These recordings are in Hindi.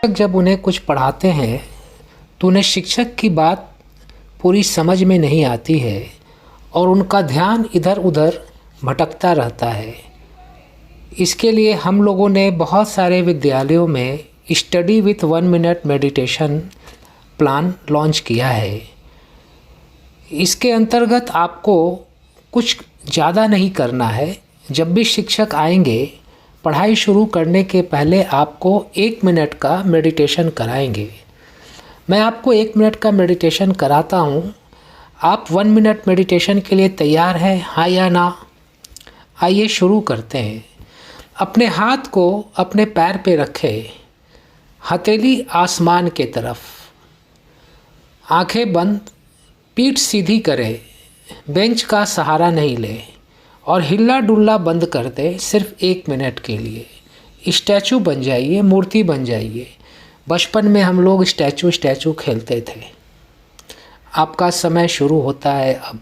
शिक्षक जब उन्हें कुछ पढ़ाते हैं तो उन्हें शिक्षक की बात पूरी समझ में नहीं आती है और उनका ध्यान इधर उधर भटकता रहता है। इसके लिए हम लोगों ने बहुत सारे विद्यालयों में study with 1 minute meditation plan launch किया है। इसके अंतर्गत आपको कुछ ज़्यादा नहीं करना है। जब भी शिक्षक आएंगे पढ़ाई शुरू करने के पहले आपको 1 मिनट का मेडिटेशन कराएंगे। मैं आपको 1 मिनट का मेडिटेशन कराता हूँ। आप 1 मिनट मेडिटेशन के लिए तैयार हैं, हाँ या ना? आइए शुरू करते हैं। अपने हाथ को अपने पैर पे रखें, हथेली आसमान के तरफ, आंखें बंद, पीठ सीधी करें, बेंच का सहारा नहीं लें और हिल्ला डुल्ला बंद कर दें। सिर्फ 1 मिनट के लिए स्टैचू बन जाइए, मूर्ति बन जाइए। बचपन में हम लोग स्टैचू खेलते थे। आपका समय शुरू होता है अब।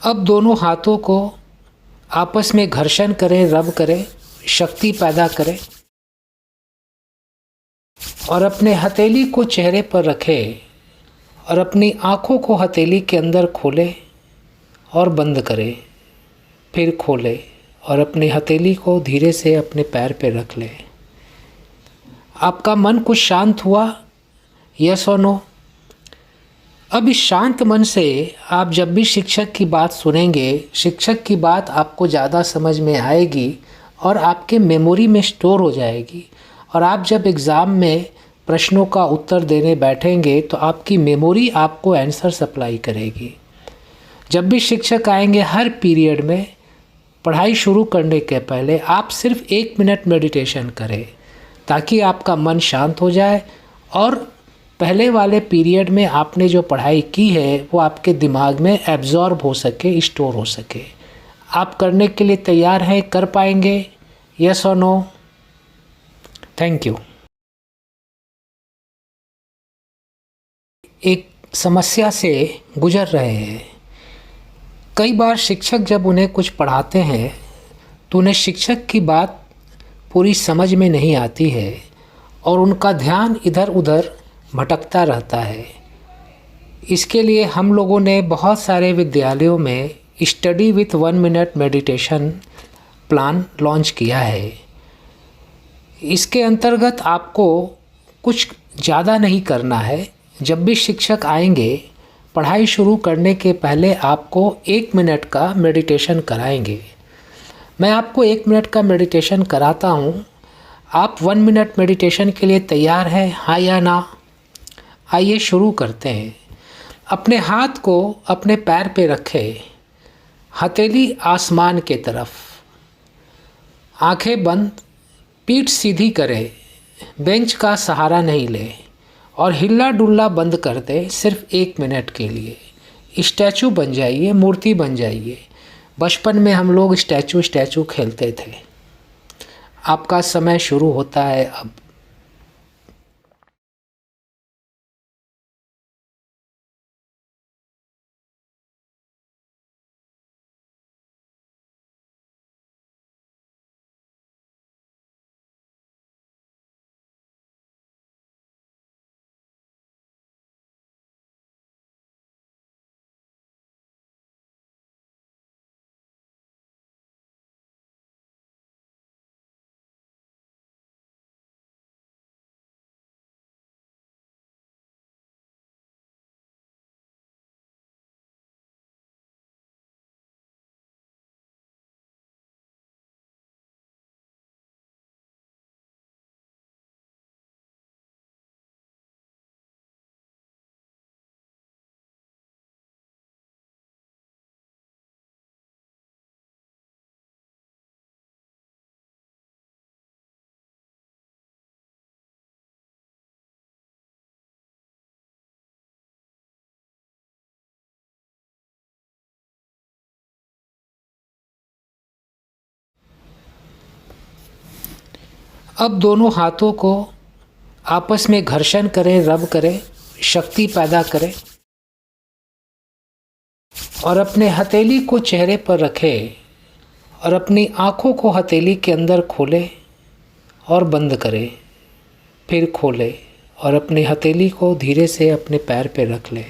अब दोनों हाथों को आपस में घर्षण करें, रब करें, शक्ति पैदा करें और अपने हथेली को चेहरे पर रखें और अपनी आँखों को हथेली के अंदर खोलें और बंद करें, फिर खोलें और अपनी हथेली को धीरे से अपने पैर पे रख लें। आपका मन कुछ शांत हुआ? यस और नो? अब इस शांत मन से आप जब भी शिक्षक की बात सुनेंगे, शिक्षक की बात आपको ज़्यादा समझ में आएगी और आपके मेमोरी में स्टोर हो जाएगी। और आप जब एग्ज़ाम में प्रश्नों का उत्तर देने बैठेंगे तो आपकी मेमोरी आपको आंसर सप्लाई करेगी। जब भी शिक्षक आएंगे हर पीरियड में पढ़ाई शुरू करने के पहले आप सिर्फ 1 मिनट मेडिटेशन करें ताकि आपका मन शांत हो जाए और पहले वाले पीरियड में आपने जो पढ़ाई की है वो आपके दिमाग में एब्जॉर्ब हो सके, स्टोर हो सके। आप करने के लिए तैयार हैं? कर पाएंगे? यस और नो? Thank you. एक समस्या से गुजर रहे हैं। कई बार शिक्षक जब उन्हें कुछ पढ़ाते हैं तो उन्हें शिक्षक की बात पूरी समझ में नहीं आती है और उनका ध्यान इधर उधर भटकता रहता है। इसके लिए हम लोगों ने बहुत सारे विद्यालयों में study with 1 minute meditation plan launch किया है। इसके अंतर्गत आपको कुछ ज़्यादा नहीं करना है। जब भी शिक्षक आएंगे पढ़ाई शुरू करने के पहले आपको 1 मिनट का मेडिटेशन कराएंगे। मैं आपको 1 मिनट का मेडिटेशन कराता हूँ। आप 1 मिनट मेडिटेशन के लिए तैयार हैं, हाँ या ना? आइए शुरू करते हैं। अपने हाथ को अपने पैर पे रखें, हथेली आसमान के तरफ, आंखें बंद, पीठ सीधी करें, बेंच का सहारा नहीं लें और हिल्ला डुल्ला बंद कर दें। सिर्फ 1 मिनट के लिए स्टैचू बन जाइए, मूर्ति बन जाइए। बचपन में हम लोग स्टैचू खेलते थे। आपका समय शुरू होता है अब। अब दोनों हाथों को आपस में घर्षण करें, रब करें, शक्ति पैदा करें और अपने हथेली को चेहरे पर रखें और अपनी आँखों को हथेली के अंदर खोलें और बंद करें, फिर खोलें और अपनी हथेली को धीरे से अपने पैर पे रख लें।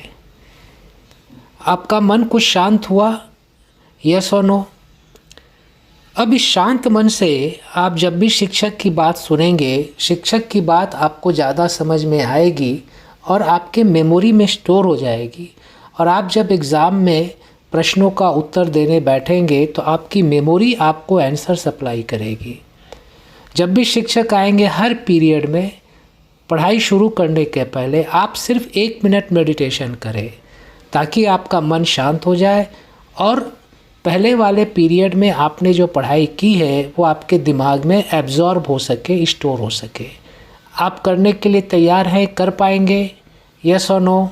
आपका मन कुछ शांत हुआ? यस और नो? अब इस शांत मन से आप जब भी शिक्षक की बात सुनेंगे, शिक्षक की बात आपको ज़्यादा समझ में आएगी और आपके मेमोरी में स्टोर हो जाएगी। और आप जब एग्ज़ाम में प्रश्नों का उत्तर देने बैठेंगे तो आपकी मेमोरी आपको आंसर सप्लाई करेगी। जब भी शिक्षक आएंगे हर पीरियड में, पढ़ाई शुरू करने के पहले आप सिर्फ 1 मिनट मेडिटेशन करें ताकि आपका मन शांत हो जाए और पहले वाले पीरियड में आपने जो पढ़ाई की है वो आपके दिमाग में एब्जॉर्ब हो सके, स्टोर हो सके। आप करने के लिए तैयार हैं? कर पाएंगे? यस और नो?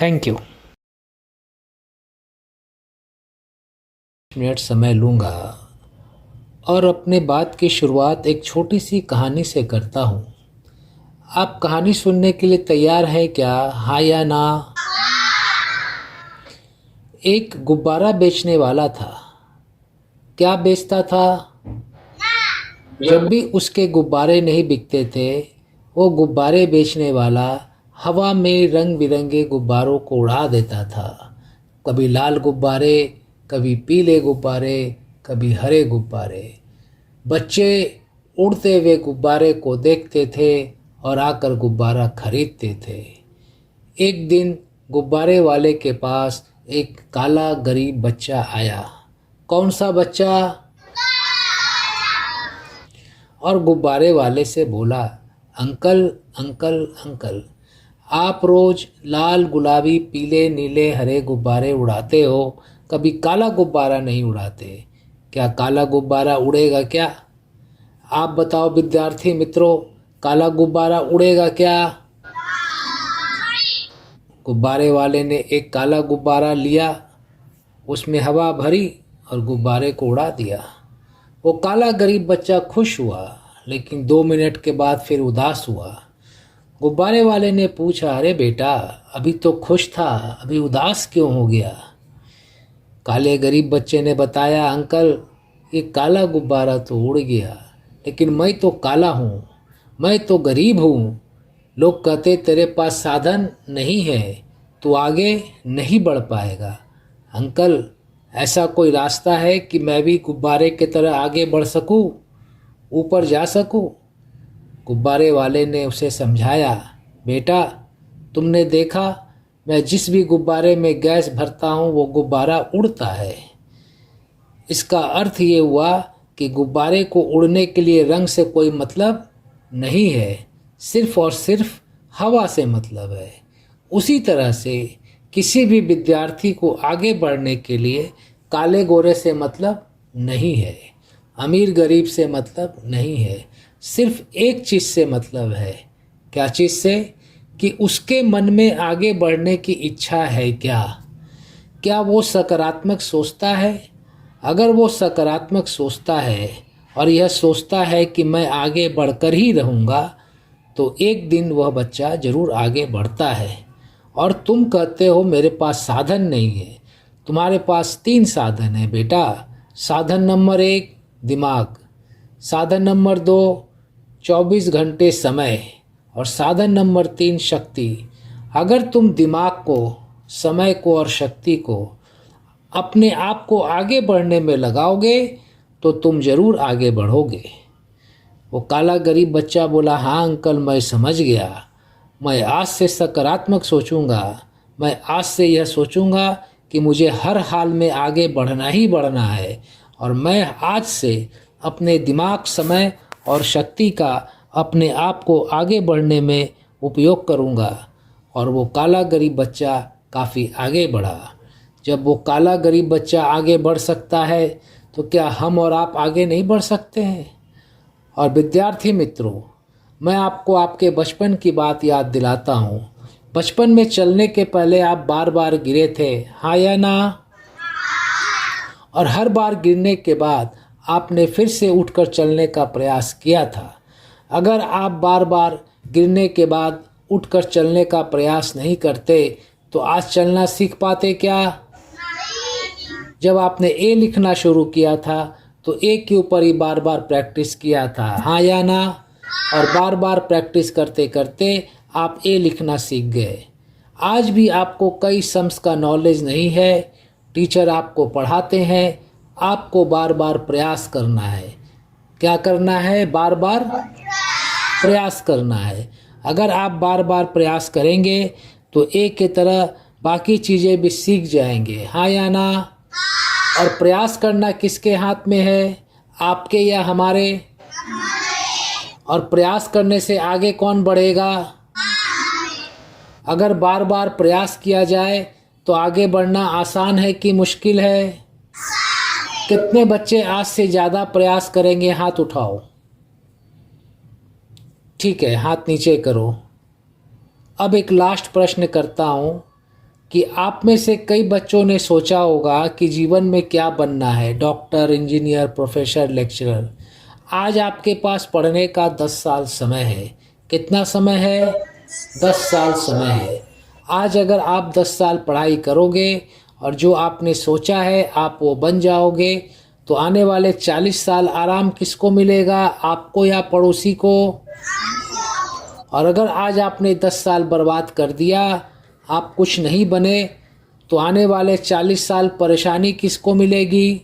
Thank you. मिनट समय लूँगा और अपने बात की शुरुआत एक छोटी सी कहानी से करता हूँ। आप कहानी सुनने के लिए तैयार हैं क्या? हाँ या ना? एक गुब्बारा बेचने वाला था। क्या बेचता था? जब भी उसके गुब्बारे नहीं बिकते थे, वो गुब्बारे बेचने वाला हवा में रंग बिरंगे गुब्बारों को उड़ा देता था। कभी लाल गुब्बारे, कभी पीले गुब्बारे, कभी हरे गुब्बारे। बच्चे उड़ते हुए गुब्बारे को देखते थे और आकर गुब्बारा खरीदते थे। एक दिन गुब्बारे वाले के पास एक काला गरीब बच्चा आया। कौन सा बच्चा? और गुब्बारे वाले से बोला, अंकल अंकल अंकल, आप रोज़ लाल गुलाबी पीले नीले हरे गुब्बारे उड़ाते हो, कभी काला गुब्बारा नहीं उड़ाते। क्या काला गुब्बारा उड़ेगा क्या? आप बताओ विद्यार्थी मित्रों, काला गुब्बारा उड़ेगा क्या? गुब्बारे वाले ने एक काला गुब्बारा लिया, उसमें हवा भरी और गुब्बारे को उड़ा दिया। वो काला गरीब बच्चा खुश हुआ, लेकिन 2 मिनट के बाद फिर उदास हुआ। गुब्बारे वाले ने पूछा, अरे बेटा, अभी तो खुश था, अभी उदास क्यों हो गया? काले गरीब बच्चे ने बताया, अंकल ये काला गुब्बारा तो उड़ गया, लेकिन मैं तो काला हूँ, मैं तो गरीब हूँ। लोग कहते तेरे पास साधन नहीं है, तू आगे नहीं बढ़ पाएगा। अंकल, ऐसा कोई रास्ता है कि मैं भी गुब्बारे की तरह आगे बढ़ सकूं, ऊपर जा सकूं? गुब्बारे वाले ने उसे समझाया, बेटा तुमने देखा, मैं जिस भी गुब्बारे में गैस भरता हूं वो गुब्बारा उड़ता है। इसका अर्थ ये हुआ कि गुब्बारे को उड़ने के लिए रंग से कोई मतलब नहीं है, सिर्फ और सिर्फ हवा से मतलब है। उसी तरह से किसी भी विद्यार्थी को आगे बढ़ने के लिए काले गोरे से मतलब नहीं है, अमीर गरीब से मतलब नहीं है, सिर्फ एक चीज़ से मतलब है। क्या चीज़ से? कि उसके मन में आगे बढ़ने की इच्छा है क्या? क्या वो सकारात्मक सोचता है? अगर वो सकारात्मक सोचता है और यह सोचता है कि मैं आगे बढ़कर ही रहूँगा, तो एक दिन वह बच्चा ज़रूर आगे बढ़ता है। और तुम कहते हो मेरे पास साधन नहीं है। तुम्हारे पास 3 साधन है बेटा। साधन नंबर 1 दिमाग, साधन नंबर 2 24 घंटे समय और साधन नंबर 3 शक्ति। अगर तुम दिमाग को, समय को और शक्ति को अपने आप को आगे बढ़ने में लगाओगे तो तुम ज़रूर आगे बढ़ोगे। वो काला गरीब बच्चा बोला, हाँ अंकल, मैं समझ गया। मैं आज से सकारात्मक सोचूंगा। मैं आज से यह सोचूंगा कि मुझे हर हाल में आगे बढ़ना ही बढ़ना है और मैं आज से अपने दिमाग, समय और शक्ति का अपने आप को आगे बढ़ने में उपयोग करूंगा। और वो काला गरीब बच्चा काफ़ी आगे बढ़ा। जब वो काला गरीब बच्चा आगे बढ़ सकता है तो क्या हम और आप आगे नहीं बढ़ सकते हैं? और विद्यार्थी मित्रों, मैं आपको आपके बचपन की बात याद दिलाता हूँ। बचपन में चलने के पहले आप बार बार गिरे थे, हाँ या ना? और हर बार गिरने के बाद आपने फिर से उठकर चलने का प्रयास किया था। अगर आप बार बार गिरने के बाद उठकर चलने का प्रयास नहीं करते तो आज चलना सीख पाते क्या? जब आपने ए लिखना शुरू किया था तो ए के ऊपर ही बार बार प्रैक्टिस किया था, हाँ या ना? और बार बार प्रैक्टिस करते करते आप ए लिखना सीख गए। आज भी आपको कई सम्स का नॉलेज नहीं है, टीचर आपको पढ़ाते हैं, आपको बार बार प्रयास करना है। क्या करना है? बार बार प्रयास करना है। अगर आप बार बार प्रयास करेंगे तो एक की तरह बाकी चीज़ें भी सीख जाएंगे, हाँ या ना? और प्रयास करना किसके हाथ में है, आपके या हमारे? और प्रयास करने से आगे कौन बढ़ेगा? अगर बार बार प्रयास किया जाए तो आगे बढ़ना आसान है कि मुश्किल है? कितने बच्चे आज से ज़्यादा प्रयास करेंगे? हाथ उठाओ। ठीक है, हाथ नीचे करो। अब एक लास्ट प्रश्न करता हूँ कि आप में से कई बच्चों ने सोचा होगा कि जीवन में क्या बनना है, डॉक्टर, इंजीनियर, प्रोफेसर, लेक्चरर। आज आपके पास पढ़ने का 10 साल समय है। कितना समय है? 10 साल समय है। आज अगर आप 10 साल पढ़ाई करोगे और जो आपने सोचा है आप वो बन जाओगे तो आने वाले 40 साल आराम किसको मिलेगा, आपको या पड़ोसी को? और अगर आज आपने 10 साल बर्बाद कर दिया, आप कुछ नहीं बने, तो आने वाले 40 साल परेशानी किसको मिलेगी,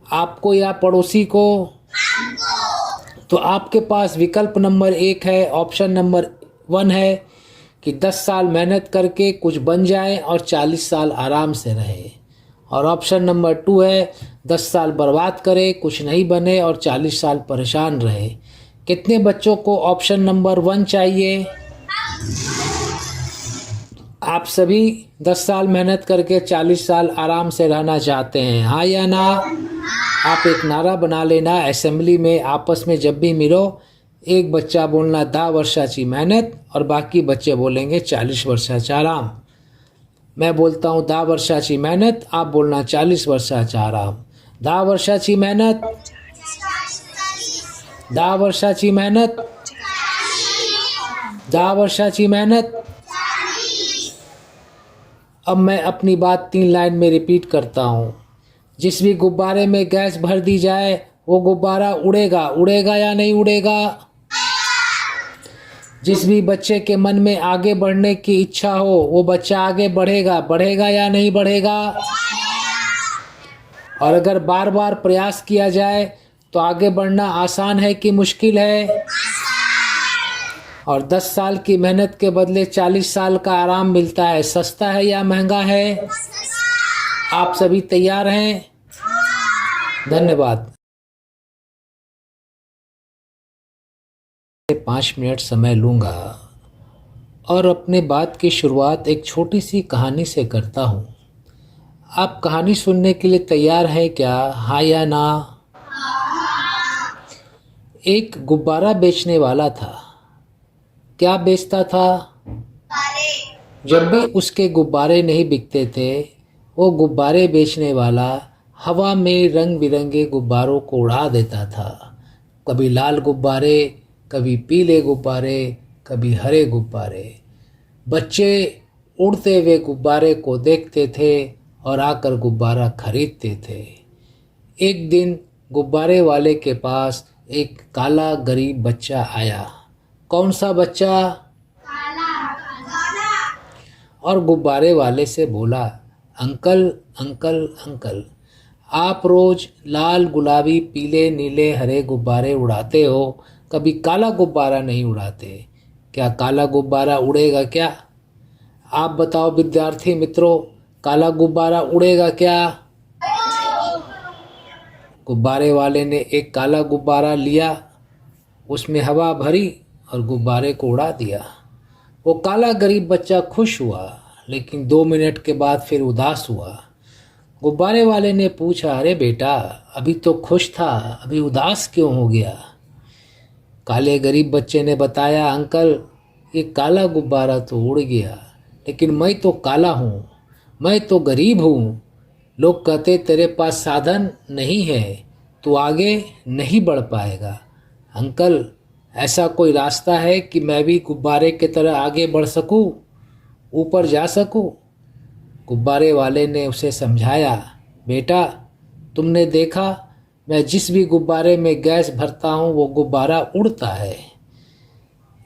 आपको या पड़ोसी को? तो आपके पास विकल्प नंबर 1 है, ऑप्शन नंबर 1 है कि 10 साल मेहनत करके कुछ बन जाए और 40 साल आराम से रहे। और ऑप्शन नंबर 2 है 10 साल बर्बाद करे, कुछ नहीं बने और 40 साल परेशान रहे। कितने बच्चों को ऑप्शन नंबर 1 चाहिए? आप सभी 10 साल मेहनत करके 40 साल आराम से रहना चाहते हैं, हाँ या ना? आप एक नारा बना लेना, असेंबली में आपस में जब भी मिलो एक बच्चा बोलना 10 वर्षाची मेहनत और बाकी बच्चे बोलेंगे 40 वर्षाचा आराम। मैं बोलता हूँ 10 वर्षाची मेहनत, आप बोलना 40 वर्षाचा आराम। 10 वर्षाची मेहनत, 10 वर्षाची मेहनत, 10 वर्षाची मेहनत। अब मैं अपनी बात 3 लाइन में रिपीट करता हूँ। जिस भी गुब्बारे में गैस भर दी जाए वो गुब्बारा उड़ेगा, उड़ेगा या नहीं उड़ेगा? जिस भी बच्चे के मन में आगे बढ़ने की इच्छा हो वो बच्चा आगे बढ़ेगा, बढ़ेगा या नहीं बढ़ेगा? और अगर बार बार प्रयास किया जाए तो आगे बढ़ना आसान है कि मुश्किल है? और 10 साल की मेहनत के बदले 40 साल का आराम मिलता है, सस्ता है या महंगा है? आप सभी तैयार हैं? धन्यवाद। 5 मिनट समय लूँगा और अपने बात की शुरुआत एक छोटी सी कहानी से करता हूँ। आप कहानी सुनने के लिए तैयार हैं क्या, हाँ या ना? एक गुब्बारा बेचने वाला था। क्या बेचता था? जब भी उसके गुब्बारे नहीं बिकते थे वो गुब्बारे बेचने वाला हवा में रंग बिरंगे गुब्बारों को उड़ा देता था। कभी लाल गुब्बारे, कभी पीले गुब्बारे, कभी हरे गुब्बारे। बच्चे उड़ते हुए गुब्बारे को देखते थे और आकर गुब्बारा खरीदते थे। एक दिन गुब्बारे वाले के पास एक काला गरीब बच्चा आया। कौन सा बच्चा? और गुब्बारे वाले से बोला, अंकल अंकल अंकल, आप रोज़ लाल, गुलाबी, पीले, नीले, हरे गुब्बारे उड़ाते हो, कभी काला गुब्बारा नहीं उड़ाते। क्या काला गुब्बारा उड़ेगा क्या? आप बताओ विद्यार्थी मित्रों, काला गुब्बारा उड़ेगा क्या? गुब्बारे वाले ने एक काला गुब्बारा लिया, उसमें हवा भरी और गुब्बारे को उड़ा दिया। वो काला गरीब बच्चा खुश हुआ, लेकिन 2 मिनट के बाद फिर उदास हुआ। गुब्बारे वाले ने पूछा, अरे बेटा, अभी तो खुश था, अभी उदास क्यों हो गया? काले गरीब बच्चे ने बताया, अंकल ये काला गुब्बारा तो उड़ गया, लेकिन मैं तो काला हूँ, मैं तो गरीब हूँ। लोग कहते तेरे पास साधन नहीं है, तो आगे नहीं बढ़ पाएगा। अंकल, ऐसा कोई रास्ता है कि मैं भी गुब्बारे की तरह आगे बढ़ सकूं, ऊपर जा सकूं? गुब्बारे वाले ने उसे समझाया, बेटा, तुमने देखा, मैं जिस भी गुब्बारे में गैस भरता हूँ वो गुब्बारा उड़ता है।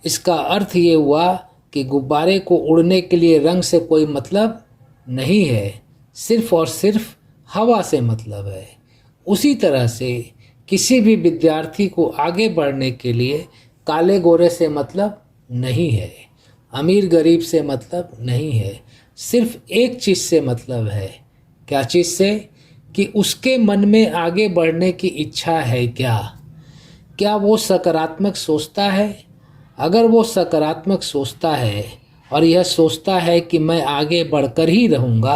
इसका अर्थ ये हुआ कि गुब्बारे को उड़ने के लिए रंग से कोई मतलब नहीं है, सिर्फ और सिर्फ हवा से मतलब है। उसी तरह से किसी भी विद्यार्थी को आगे बढ़ने के लिए काले गोरे से मतलब नहीं है, अमीर गरीब से मतलब नहीं है, सिर्फ एक चीज़ से मतलब है। क्या चीज़ से? कि उसके मन में आगे बढ़ने की इच्छा है क्या वो सकारात्मक सोचता है? अगर वो सकारात्मक सोचता है और यह सोचता है कि मैं आगे बढ़कर ही रहूँगा,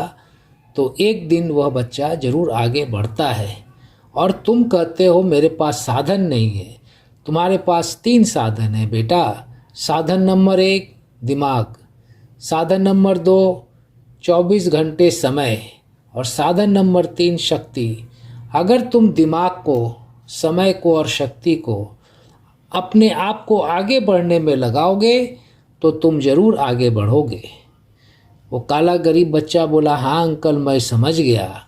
तो एक दिन वह बच्चा ज़रूर आगे बढ़ता है। और तुम कहते हो मेरे पास साधन नहीं है। तुम्हारे पास 3 साधन है बेटा। साधन नंबर 1 दिमाग, साधन नंबर 2 24 घंटे समय, और साधन नंबर 3 शक्ति। अगर तुम दिमाग को, समय को और शक्ति को अपने आप को आगे बढ़ने में लगाओगे तो तुम ज़रूर आगे बढ़ोगे। वो काला गरीब बच्चा बोला, हाँ अंकल, मैं समझ गया।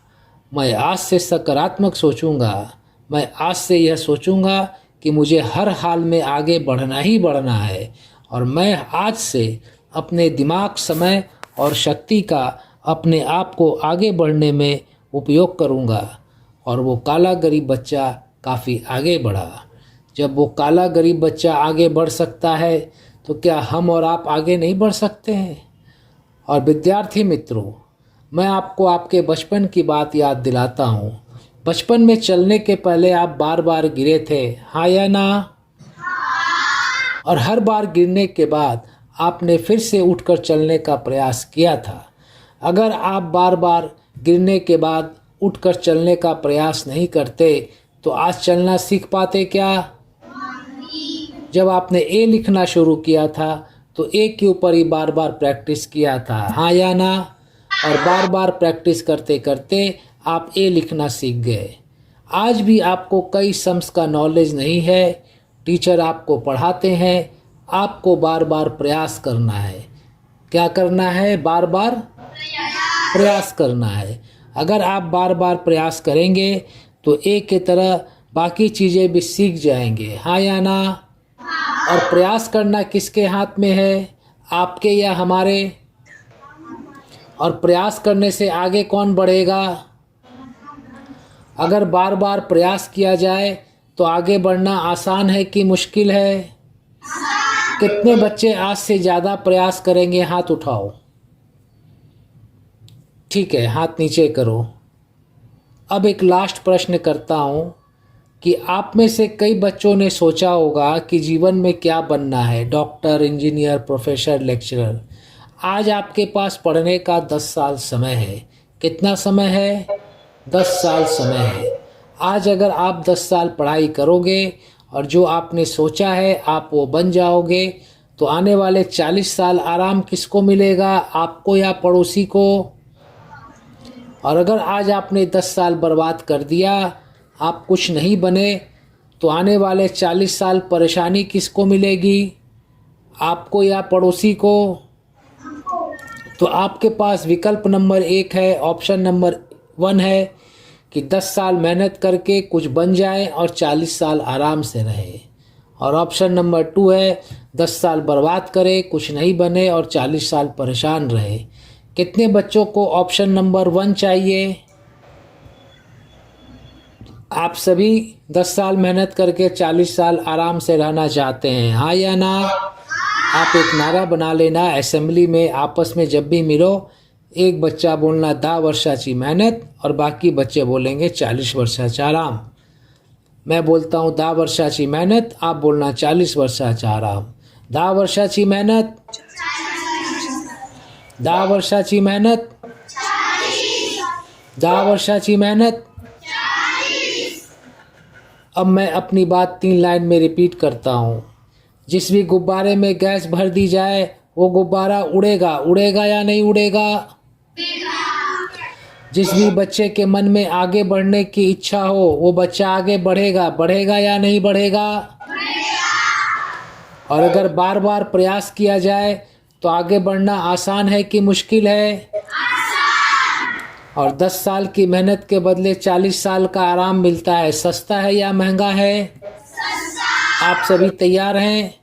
मैं आज से सकारात्मक सोचूंगा। मैं आज से यह सोचूंगा कि मुझे हर हाल में आगे बढ़ना ही बढ़ना है, और मैं आज से अपने दिमाग, समय और शक्ति का अपने आप को आगे बढ़ने में उपयोग करूंगा। और वो काला गरीब बच्चा काफ़ी आगे बढ़ा। जब वो काला गरीब बच्चा आगे बढ़ सकता है तो क्या हम और आप आगे नहीं बढ़ सकते हैं? और विद्यार्थी मित्रों, मैं आपको आपके बचपन की बात याद दिलाता हूँ। बचपन में चलने के पहले आप बार बार गिरे थे, हाँ या ना? और हर बार गिरने के बाद आपने फिर से उठकर चलने का प्रयास किया था। अगर आप बार बार गिरने के बाद उठकर चलने का प्रयास नहीं करते तो आज चलना सीख पाते क्या? जब आपने ए लिखना शुरू किया था तो ए के ऊपर ही बार बार प्रैक्टिस किया था, हाँ या ना? और बार बार प्रैक्टिस करते करते आप ए लिखना सीख गए। आज भी आपको कई सम्स का नॉलेज नहीं है। टीचर आपको पढ़ाते हैं, आपको बार बार प्रयास करना है। क्या करना है? बार बार प्रयास करना है। अगर आप बार बार प्रयास करेंगे तो एक की तरह बाकी चीज़ें भी सीख जाएंगे, हाँ या ना? और प्रयास करना किसके हाथ में है, आपके या हमारे? और प्रयास करने से आगे कौन बढ़ेगा? अगर बार बार प्रयास किया जाए तो आगे बढ़ना आसान है कि मुश्किल है? कितने बच्चे आज से ज़्यादा प्रयास करेंगे? हाथ उठाओ। ठीक है, हाथ नीचे करो। अब एक लास्ट प्रश्न करता हूँ कि आप में से कई बच्चों ने सोचा होगा कि जीवन में क्या बनना है, डॉक्टर, इंजीनियर, प्रोफेसर, लेक्चरर। आज आपके पास पढ़ने का 10 साल समय है। कितना समय है? 10 साल समय है। आज अगर आप 10 साल पढ़ाई करोगे और जो आपने सोचा है आप वो बन जाओगे, तो आने वाले 40 साल आराम किसको मिलेगा, आपको या पड़ोसी को? और अगर आज आपने 10 साल बर्बाद कर दिया, आप कुछ नहीं बने, तो आने वाले 40 साल परेशानी किसको मिलेगी, आपको या पड़ोसी को? तो आपके पास विकल्प नंबर 1 है, ऑप्शन नंबर 1 है कि 10 साल मेहनत करके कुछ बन जाए और 40 साल आराम से रहे। और ऑप्शन नंबर 2 है 10 साल बर्बाद करे, कुछ नहीं बने और 40 साल परेशान रहे। कितने बच्चों को ऑप्शन नंबर 1 चाहिए? आप सभी 10 साल मेहनत करके 40 साल आराम से रहना चाहते हैं, हाँ या ना? आप एक नारा बना लेना, असेंबली में आपस में जब भी मिलो, एक बच्चा बोलना 10 वर्षाची मेहनत और बाकी बच्चे बोलेंगे 40 वर्षाचा आराम। मैं बोलता हूँ 10 वर्षाची मेहनत, आप बोलना 40 वर्षाचा आराम। 10 वर्षाची मेहनत, 10 वर्षाची मेहनत, 10 वर्षाची मेहनत। अब मैं अपनी बात 3 लाइन में रिपीट करता हूँ। जिस भी गुब्बारे में गैस भर दी जाए वो गुब्बारा उड़ेगा, उड़ेगा या नहीं उड़ेगा? जिस भी बच्चे के मन में आगे बढ़ने की इच्छा हो वो बच्चा आगे बढ़ेगा। बढ़ेगा या नहीं बढ़ेगा? और अगर बार बार प्रयास किया जाए तो आगे बढ़ना आसान है कि मुश्किल है? और 10 साल की मेहनत के बदले 40 साल का आराम मिलता है। सस्ता है या महंगा है? आप सभी तैयार हैं?